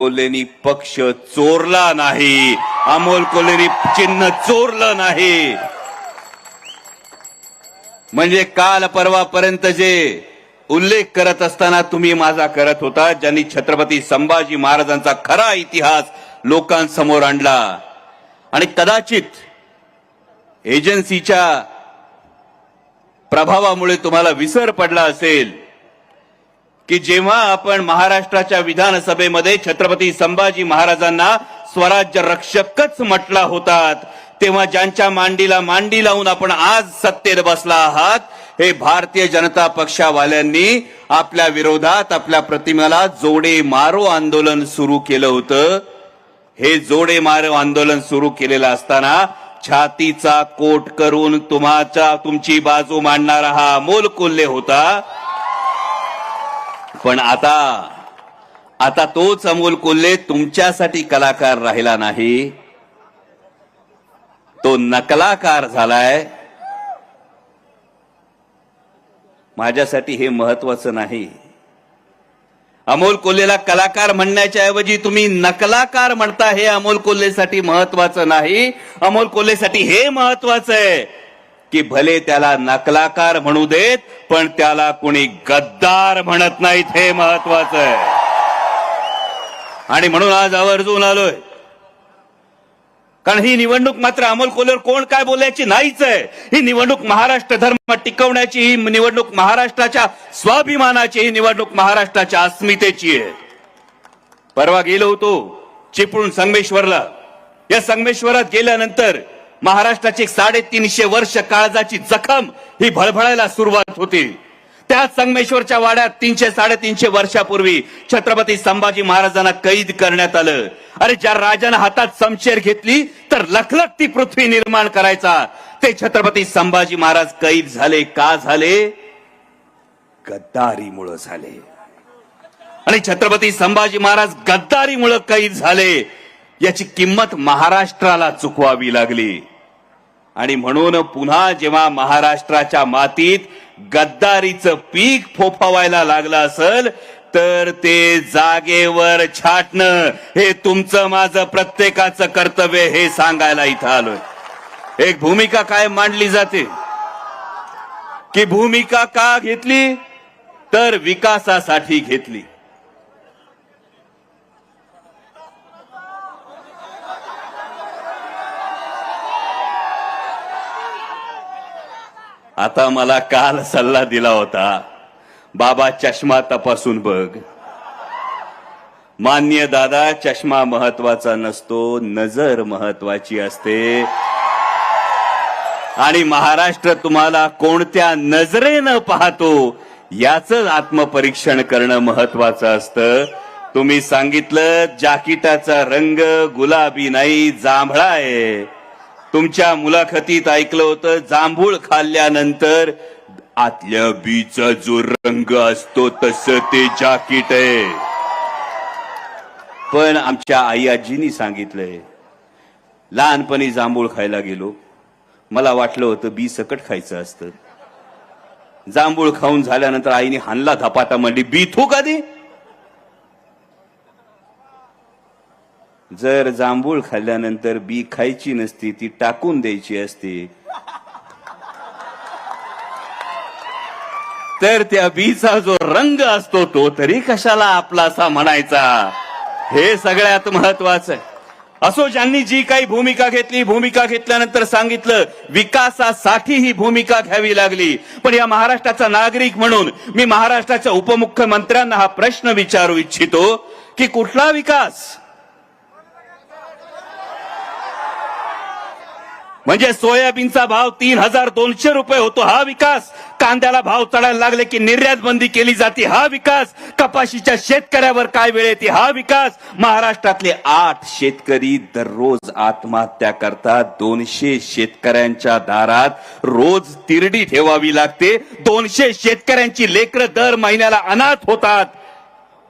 कोल्हेनी पक्ष चोरला नाही, अमोल कोल्हेनी चिन्ह चोरलं नाही. म्हणजे काल परवापर्यंत जे उल्लेख करत असताना तुम्ही माझा करत होता, ज्यांनी छत्रपती संभाजी महाराजांचा खरा इतिहास लोकांसमोर आणला. आणि कदाचित एजन्सीच्या प्रभावामुळे तुम्हाला विसर पडला असेल की जेव्हा आपण महाराष्ट्राच्या विधानसभेमध्ये छत्रपती संभाजी महाराजांना स्वराज्य रक्षकच म्हटला होतात, तेव्हा ज्यांच्या मांडीला मांडी लावून आपण आज सत्तेत बसला आहात, हे भारतीय जनता पक्षावाल्यांनी आपल्या विरोधात आपल्या प्रतिमेला जोडे मारो आंदोलन सुरू केलं होतं. हे जोडे मारो आंदोलन सुरू केलेलं असताना छातीचा कोट करून तुमची बाजू मांडणारा हा अमोल कोल्हे होता. पण आता तोच अमोल कोल्हे तुमच्यासाठी कलाकार राहिला नाही, तो नकलाकार झालाय. माझ्यासाठी हे महत्वाचं नाही. अमोल कोल्हेला कलाकार म्हणण्याच्या ऐवजी तुम्ही नकलाकार म्हणता, हे अमोल कोल्हेसाठी महत्वाचं नाही. अमोल कोल्हेसाठी हे महत्वाचं आहे की भले त्याला नकलाकार म्हणू देत, पण त्याला कोणी गद्दार म्हणत नाहीत, हे महत्वाचं आहे. आणि म्हणून आज आवर्जून आलोय, कारण ही निवडणूक मात्र अमोल कोल्हेवर कोण काय बोलायची नाहीच आहे. ही निवडणूक महाराष्ट्र धर्म टिकवण्याची, ही निवडणूक महाराष्ट्राच्या स्वाभिमानाची, ही निवडणूक महाराष्ट्राच्या अस्मितेची आहे. परवा गेलो होतो चिपळूण संगमेश्वरला. या संगमेश्वरात गेल्यानंतर महाराष्ट्राची 350 वर्ष काळजाची जखम ही भळभळायला सुरुवात होती. त्याच संगमेश्वरच्या वाड्यात 300-350 वर्षापूर्वी छत्रपती संभाजी महाराजांना कैद करण्यात आलं. अरे ज्या राजानं हातात समशेर घेतली तर लखलखती पृथ्वी निर्माण करायचा, ते छत्रपती संभाजी महाराज कैद झाले. का झाले? गद्दारीमुळे झाले. आणि छत्रपती संभाजी महाराज गद्दारीमुळे कैद झाले, याची किंमत महाराष्ट्राला चुकवावी लागली. आणि म्हणून पुन्हा जेव्हा महाराष्ट्राच्या मातीत गद्दारीचं पीक फोफावायला लागलं असेल, तर ते जागेवर छाटणं हे तुमचं माझं प्रत्येकाचं कर्तव्य, हे सांगायला इथं आलोय. एक भूमिका काय मांडली जाते की भूमिका का घेतली, तर विकासासाठी घेतली. आता मला काल सल्ला दिला होता, बाबा चष्मा तपासून बघ. मान्य दादा, चष्मा महत्वाचा नसतो, नजर महत्वाची असते. आणि महाराष्ट्र तुम्हाला कोणत्या नजरेनं पाहतो याचं आत्मपरीक्षण करणं महत्वाचं असतं. तुम्ही सांगितलं जाकीटाचा रंग गुलाबी नाही, जांभळा आहे. तुमच्या मुलाखतीत ऐकलं होतं, जांभूळ खाल्ल्यानंतर आतल्या बीचा जो रंग असतो तसं ते जाकीट आहे. पण आमच्या आई आजींनी सांगितलंय, लहानपणी जांभूळ खायला गेलो, मला वाटलं होतं बी सकट खायचं असतं. जांभूळ खाऊन झाल्यानंतर आईने हानला धपाटा, म्हणली बी थू कधी. जर जांभूळ खाल्ल्यानंतर बी खायची नसती, ती टाकून द्यायची असती, तर त्या बीचा जो रंग असतो तो तरी कशाला आपलासा म्हणायचा, हे सगळ्यात महत्वाचं आहे. असो, ज्यांनी जी काही भूमिका घेतली, भूमिका घेतल्यानंतर सांगितलं विकासासाठी ही भूमिका घ्यावी लागली. पण या महाराष्ट्राचा नागरिक म्हणून मी महाराष्ट्राच्या उपमुख्यमंत्र्यांना हा प्रश्न विचारू इच्छितो की कुठला विकास? म्हणजे सोयाबीनचा भाव 3200 रुपये होतो, हा विकास? कांद्याला भाव चढायला लागले की निर्यात बंदी केली जाते, हा विकास? कपाशीच्या शेतकऱ्यावर काय वेळ येते, हा विकास? महाराष्ट्रातले 8 शेतकरी दररोज आत्महत्या करतात. 200 शेतकऱ्यांच्या दारात रोज तिरडी ठेवावी लागते. 200 शेतकऱ्यांची लेकरं दर महिन्याला अनाथ होतात.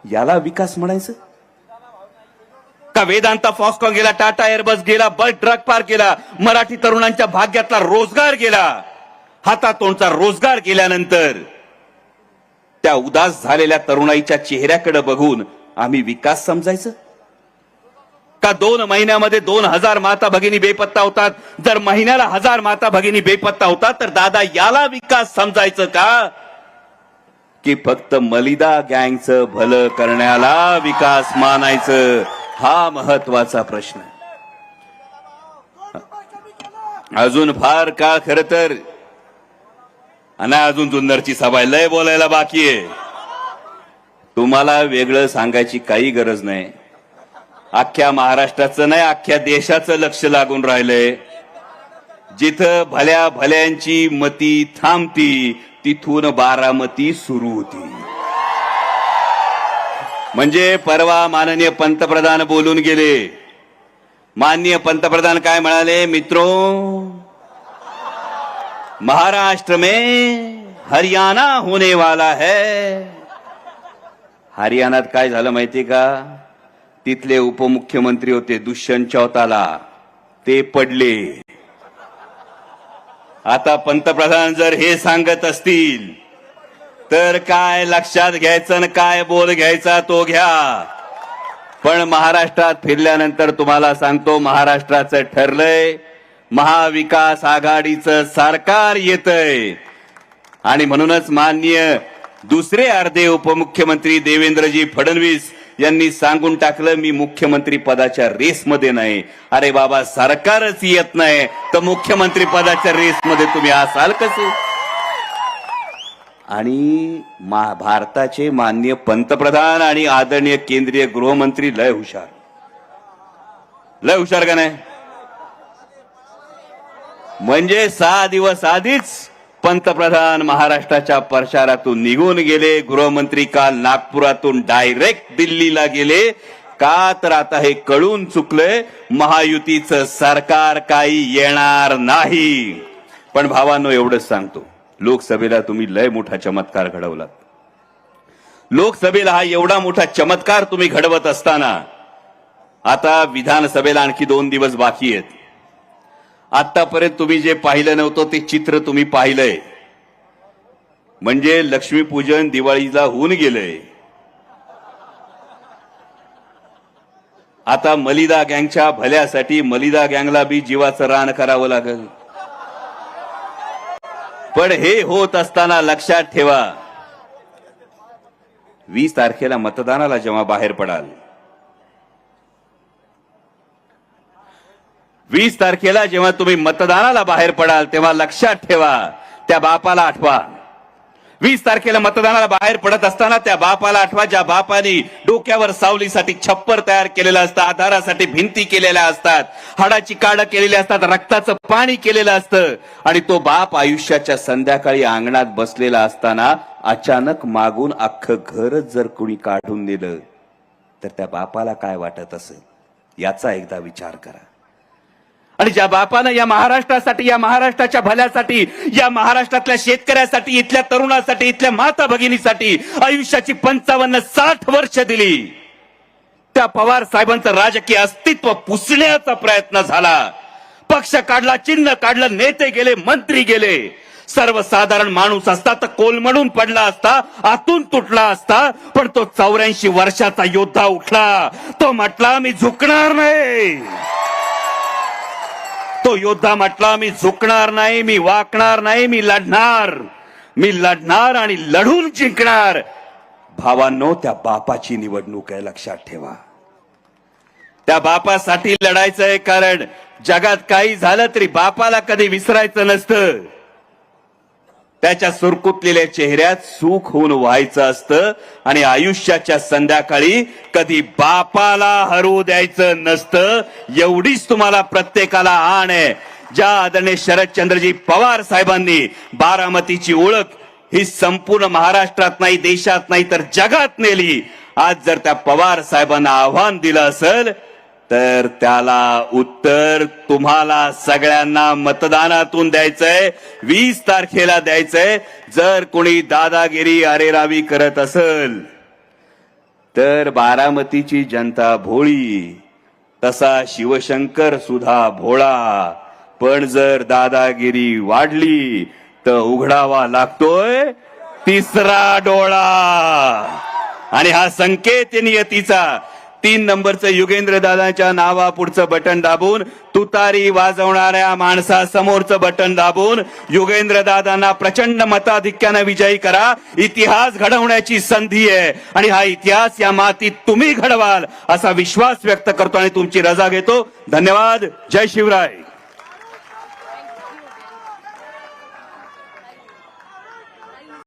याला विकास म्हणायचं का? वेदांता फॉक्सकॉन गेला, टाटा एअरबस गेला, बस ड्रग पार्क गेला, मराठी तरुणांच्या भाग्यातला रोजगार गेला. हातातोंडचा रोजगार गेल्यानंतर त्या उदास झालेल्या तरुणाईच्या चेहऱ्याकडे बघून आम्ही विकास समजायचं? का 2 महिन्यामध्ये 2000 माता भगिनी बेपत्ता होतात? जर महिन्याला 1000 माता भगिनी बेपत्ता होतात तर दादा याला विकास समजायचं का, की फक्त मलिदा गँगचं भलं करण्याला विकास मानायचं? हा महत्वाचा प्रश्न. अजून फार काळ खर तर आणि अजून जुन्नरची सभा लय बोलायला बाकी आहे. तुम्हाला वेगळं सांगायची काही गरज नाही. अख्ख्या महाराष्ट्राचं नाही अख्ख्या देशाचं लक्ष लागून राहिलंय. जिथं भल्या भल्यांची मती थांबती तिथून बारामती सुरू होती. म्हणजे परवा माननीय पंतप्रधान बोलून गेले. माननीय पंतप्रधान काय म्हणाले? मित्रों, महाराष्ट्र में हरियाणा होने वाला है. हरियाणात काय झालं माहिती का? तिथले उपमुख्यमंत्री होते दुष्यंत चौताला, ते पडले. आता पंतप्रधान जर हे सांगत असतील तर काय लक्षात घ्यायचं आणि काय बोल घ्यायचा तो घ्या. पण महाराष्ट्रात फिरल्यानंतर तुम्हाला सांगतो, महाराष्ट्राचं ठरलंय, महाविकास आघाडीचं सरकार येतंय. आणि म्हणूनच माननीय दुसरे अर्धे उपमुख्यमंत्री देवेंद्रजी फडणवीस यांनी सांगून टाकलं, मी मुख्यमंत्री पदाच्या रेसमध्ये नाही. अरे बाबा, सरकारच येत नाही तर मुख्यमंत्री पदाच्या रेसमध्ये तुम्ही असाल कसे? आणि भारताचे माननीय पंतप्रधान आणि आदरणीय केंद्रीय गृहमंत्री लय हुशार का नाही? म्हणजे 6 दिवस आधीच पंतप्रधान महाराष्ट्राच्या प्रचारातून निघून गेले. गृहमंत्री काल नागपुरातून डायरेक्ट दिल्लीला गेले. का तर आता हे कळून चुकलंय, महायुतीचं सरकार काही येणार नाही. पण भावांनो, एवढंच सांगतो, लोकसभेला तुम्ही लय मोठा चमत्कार घडवलात. लोकसभेला हा एवढा मोठा चमत्कार तुम्ही घडवत असताना आता विधानसभेला आणखी 2 दिवस बाकी आहेत. आतापर्यंत तुम्ही जे पाहिलं नव्हतं ते चित्र तुम्ही पाहिलंय. म्हणजे लक्ष्मीपूजन दिवाळीला होऊन गेलंय. आता मलिदा गँगच्या भल्यासाठी मलिदा गँगला बी जीवाचं रान करावं लागेल. पण हे होत असताना लक्षात ठेवा, 20 तारखेला मतदानाला जेव्हा बाहेर पडाल, 20 तारखेला जेव्हा तुम्ही मतदानाला बाहेर पडाल तेव्हा लक्षात ठेवा, त्या बापाला आठवा. 20 तारखेला मतदानाला बाहेर पडत असताना त्या बापाला आठवा, ज्या बापाने डोक्यावर सावलीसाठी छप्पर तयार केलेलं असतं, आधारासाठी भिंती केलेल्या असतात, हाडाची काढ केलेली असतात, रक्ताचं पाणी केलेलं असतं. आणि तो बाप आयुष्याच्या संध्याकाळी अंगणात बसलेला असताना अचानक मागून अख्खं घरच जर कोणी काढून दिलं तर त्या बापाला काय वाटत असेल याचा एकदा विचार करा. आणि ज्या बापानं या महाराष्ट्रासाठी, या महाराष्ट्राच्या भल्यासाठी, या महाराष्ट्रातल्या शेतकऱ्यासाठी, इथल्या तरुणासाठी, इथल्या माता भगिनीसाठी आयुष्याची 55-60 वर्ष दिली, त्या पवार साहेबांचं राजकीय अस्तित्व पुसण्याचा प्रयत्न झाला. पक्ष काढला, चिन्ह काढलं, नेते गेले, मंत्री गेले. सर्वसाधारण माणूस असता तर कोलमडून पडला असता, आतून तुटला असता. पण तो 84 वर्षाचा योद्धा उठला. तो म्हटला, मी झुकणार नाही. तो योद्धा म्हटला, मी झुकणार नाही, मी वाकणार नाही, मी लढणार आणि लढून जिंकणार. भावांनो, त्या बापाची निवडणूक आहे, लक्षात ठेवा. त्या बापासाठी लढायचंय, कारण जगात काही झालं तरी बापाला कधी विसरायचं नसतं. त्याच्या सुरकुतलेल्या चेहऱ्यात सुख होऊन व्हायचं असतं. आणि आयुष्याच्या संध्याकाळी कधी बापाला हरवू द्यायचं नसतं. एवढीच तुम्हाला प्रत्येकाला आण आहे. ज्या आदरणीय शरदचंद्रजी पवार साहेबांनी बारामतीची ओळख ही संपूर्ण महाराष्ट्रात नाही, देशात नाही तर जगात नेली. आज जर त्या पवार साहेबांना आव्हान दिलं असेल तर त्याला उत्तर तुम्हाला सगळ्यांना मतदानातून द्यायचंय, 20 तारखेला द्यायचंय. जर कोणी दादागिरी अरेरावी करत असेल तर बारामतीची जनता भोळी, तसा शिवशंकर सुद्धा भोळा. पण जर दादागिरी वाढली तर उघडावा लागतोय तिसरा डोळा. आणि हा संकेत नियतीचा, 3 नंबरचं युगेंद्र दादाच्या नावापुढचं बटन दाबून तुतारी वाजवणाऱ्या माणसासमोरचं बटन दाबून युगेंद्र दादांना प्रचंड मताधिक्यानं विजयी करा. इतिहास घडवण्याची संधी आहे आणि हा इतिहास या मातीत तुम्ही घडवाल असा विश्वास व्यक्त करतो आणि तुमची रजा घेतो. धन्यवाद. जय शिवराय.